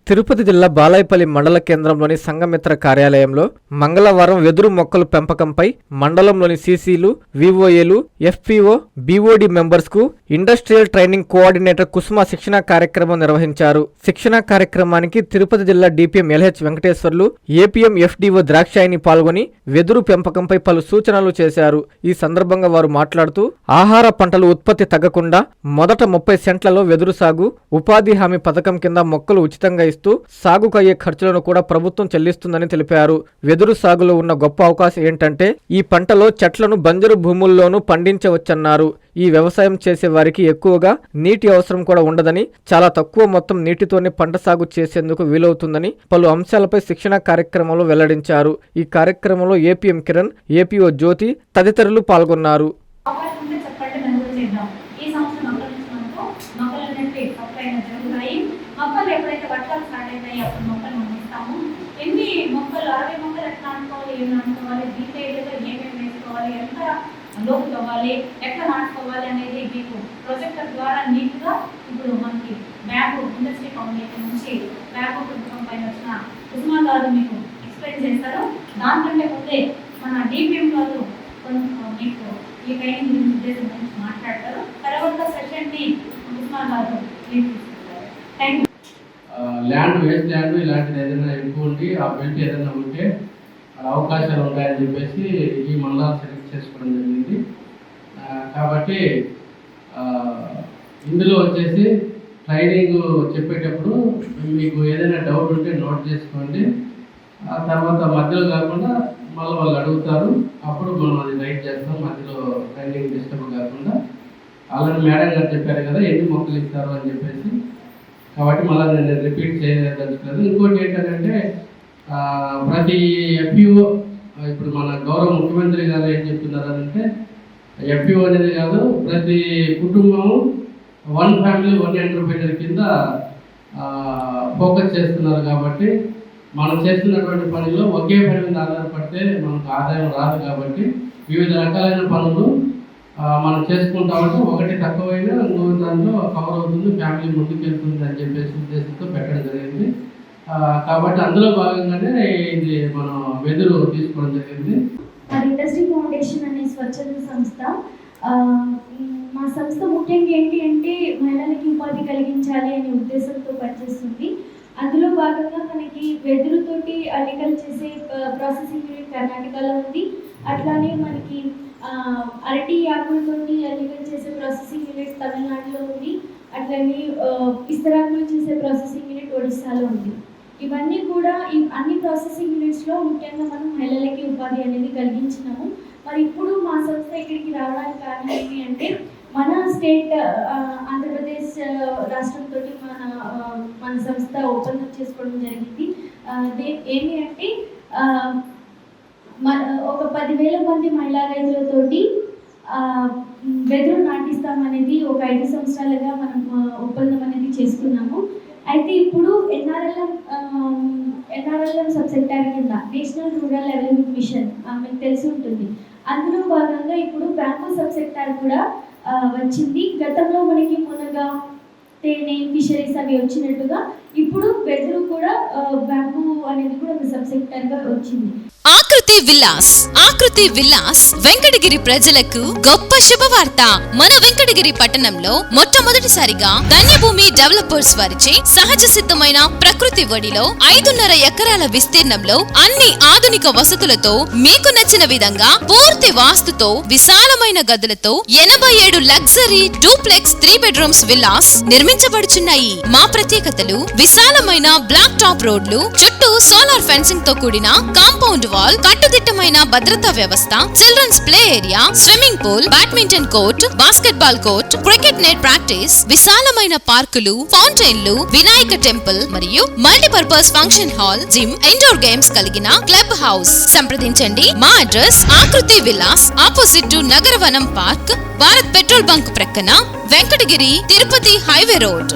తిరుపతి జిల్లా బాలాయపల్లి మండల కేంద్రంలోని సంఘమిత్ర కార్యాలయంలో మంగళవారం వెదురు మొక్కల పెంపకంపై మండలంలోని సీసీలు, వివోఏలు, ఎఫ్పీఓ, బీఓడి మెంబర్స్ కు ఇండస్ట్రియల్ ట్రైనింగ్ కోఆర్డినేటర్ కుసుమ శిక్షణా కార్యక్రమం నిర్వహించారు. శిక్షణా కార్యక్రమానికి తిరుపతి జిల్లా DPM LH Venkateswarlu, APM FDO Drakshayani పాల్గొని వెదురు పెంపకంపై పలు సూచనలు చేశారు. ఈ సందర్భంగా వారు మాట్లాడుతూ ఆహార పంటలు ఉత్పత్తి తగ్గకుండా మొదట 30 సెంట్లలో వెదురు సాగు, ఉపాధి హామీ పథకం కింద మొక్కలు ఉచితంగా సాగుకు అయ్యే ఖర్చులను కూడా ప్రభుత్వం చెల్లిస్తుందని తెలిపారు. వెదురు సాగులో ఉన్న గొప్ప అవకాశం ఏంటంటే ఈ పంటలో చెట్లను బంజరు భూముల్లోనూ పండించవచ్చన్నారు. ఈ వ్యవసాయం చేసే వారికి ఎక్కువగా నీటి అవసరం కూడా ఉండదని, చాలా తక్కువ మొత్తం నీటితోనే పంట సాగు చేసేందుకు వీలవుతుందని పలు అంశాలపై శిక్షణా కార్యక్రమంలో వెల్లడించారు. ఈ కార్యక్రమంలో ఏపీఎం కిరణ్, ఏపీఓ జ్యోతి తదితరులు పాల్గొన్నారు. మొక్కలు ఎప్పుడైతే వర్షాలు స్టార్ట్ అవుతాయి అప్పుడు మొక్కలు మనం ఇస్తాము. ఎన్ని మొక్కలు 60 మొక్కలు ఎట్లా నాటుకోవాలి, ఏం నాటుకోవాలి, డీటెయిల్గా ఏమేమి వేసుకోవాలి, ఎంత లోపు తవ్వాలి, ఎట్లా నాటుకోవాలి అనేది మీకు ప్రొజెక్టర్ ద్వారా నీట్గా ఇప్పుడు మనకి బ్యాగ్ ఇండస్ట్రీ ఫౌండేషన్ నుంచి బ్యాగ్ పుస్తకం పైన వచ్చిన కుసుమా గారు మీకు ఎక్స్ప్లెయిన్ చేస్తారు. దానికంటే ముందే మన డిపిఎం వాళ్ళు మీకు ఈ ట్రైనింగ్ గురించి ఉద్దేశం గురించి మాట్లాడతారు. తర్వాత సెషన్ని కుసుమా గారు thank you. Land waste land ఇలాంటిది ఏదైనా ఎక్కువ ఉండి ఆ బెల్ట్ ఏదైనా ఉంటే అవకాశాలు ఉంటాయని చెప్పేసి ఈ మండలాలు సెలెక్ట్ చేసుకోవడం జరిగింది. కాబట్టి ఇందులో వచ్చేసి ట్రైనింగ్ చెప్పేటప్పుడు మీకు ఏదైనా డౌట్ ఉంటే నోట్ చేసుకోండి. ఆ తర్వాత మధ్యలో కాకుండా మళ్ళీ వాళ్ళు అడుగుతారు, అప్పుడు మనం అది రైట్ చేస్తాం. మధ్యలో ట్రైనింగ్ డిస్టర్బ్ కాకుండా అలానే మేడం గారు చెప్పారు కదా ఎన్ని మొక్కలు ఇస్తారు అని చెప్పేసి, కాబట్టి మళ్ళీ నేను రిపీట్ చేయదలుచుకోలేదు. ఇంకోటి ఏంటంటే ప్రతి ఎఫ్ఈఓ ఇప్పుడు మన గౌరవ ముఖ్యమంత్రి గారు ఏం చెప్తున్నారంటే ఎఫ్ఈఓ అనేది కాదు, ప్రతి కుటుంబం 1 ఫ్యామిలీ 1 ఎంటర్ప్రైనర్ కింద ఫోకస్ చేస్తున్నారు. కాబట్టి మనం చేస్తున్నటువంటి పనిలో ఒకే పని మీద ఆధారపడితే మనకు ఆదాయం రాదు. కాబట్టి వివిధ రకాలైన పనులు మనం చేసుకుంటామంటే ఒకటి తక్కువైనా ఇంకో దాంట్లో కవర్ అవుతుంది, ఫ్యామిలీ ముందుకు వెళ్తుంది అని చెప్పేసి ఉద్దేశంతో పెట్టడం జరిగింది. కాబట్టి అందులో భాగంగానే ఇది మనం వెదురు తీసుకోవడం జరిగింది. ఇండస్ట్రీ ఫౌండేషన్ అనే స్వచ్ఛంద సంస్థ. మా సంస్థ ముఖ్యంగా ఏంటి అంటే మహిళలకి ఉపాధి కలిగించాలి అనే ఉద్దేశంతో పనిచేస్తుంది. అందులో భాగంగా మనకి వెదురుతోటి అల్లికలు చేసే ప్రాసెసింగ్ యూనిట్ కర్ణాటకలో ఉంది. అట్లానే మనకి అరటి ఆకులతోటి అల్లికలు చేసే ప్రాసెసింగ్ యూనిట్ తమిళనాడులో ఉంది. అట్లనే ఇస్తరాకులు చేసే ప్రాసెసింగ్ యూనిట్ ఒడిస్సాలో ఉంది. ఇవన్నీ కూడా అన్ని ప్రాసెసింగ్ యూనిట్స్లో ముఖ్యంగా మనం మహిళలకి ఉపాధి అనేది కలిగించినాము. మరి ఇప్పుడు మా సంస్థ ఇక్కడికి రావడానికి కారణం ఏంటి అంటే మన స్టేట్ ఆంధ్రప్రదేశ్ రాష్ట్రంతో మన సంస్థ ఒప్పందం చేసుకోవడం జరిగింది. ఏంటి అంటే ఒక 10,000 మంది మహిళా రైతులతోటి వెదురు నాటిస్తామనేది ఒక 5 సంవత్సరాలుగా మనం ఒప్పందం అనేది చేసుకున్నాము. అయితే ఇప్పుడు ఎన్ఆర్ఎల్ఎం సబ్ సెక్టార్ కింద నేషనల్ రూరల్ డెవలప్మెంట్ మిషన్ మీకు తెలిసి ఉంటుంది. అందులో భాగంగా ఇప్పుడు బ్యాంబూ సబ్ సెక్టార్ కూడా వచ్చింది. గతంలో మనకి మునగ, తేనె, ఫిషరీస్ అవి వచ్చినట్టుగా ఇప్పుడు వెదురు కూడా బ్యాంబూ అనేది కూడా ఒక సబ్ సెక్టార్ గా వచ్చింది. ఆకృతి విల్లాస్ వెంకటగిరి ప్రజలకు గొప్ప శుభవార్త. మన వెంకటగిరి పట్టణంలో మొట్టమొదటిసారిగా ధన్యభూమి డెవలపర్స్ వారిచే సహజ సిద్ధమైన ప్రకృతి ఒడిలో 5.5 ఎకరాల విస్తీర్ణంలో అన్ని ఆధునిక వసతులతో మీకు నచ్చిన విధంగా పూర్తి వాస్తుతో విశాలమైన గదులతో 87 లగ్జరీ డూప్లెక్స్ 3 బెడ్రూమ్స్ విల్లాస్ నిర్మించబడుచున్నాయి. మా ప్రత్యేకతలు విశాలమైన బ్లాక్ టాప్ రోడ్లు, చుట్టూ సోలార్ ఫెన్సింగ్ తో కూడిన కాంపౌండ్ వాల్, కట్టుదిట్టమైన భద్రతా వ్యవస్థ, children's play area, swimming pool, badminton court, basketball court, cricket net practice, విశాలమైన పార్కులు, ఫౌంటైన్లు, వినాయక టెంపుల్ మరియు multipurpose function hall, gym, indoor games కలిగిన క్లబ్ హౌస్. సంప్రదించండి. మా address Akruthi Vilas, opposite to Nagaravanam park, Bharat petrol bunk ప్రక్కన, వెంకటగిరి తిరుపతి హైవే రోడ్.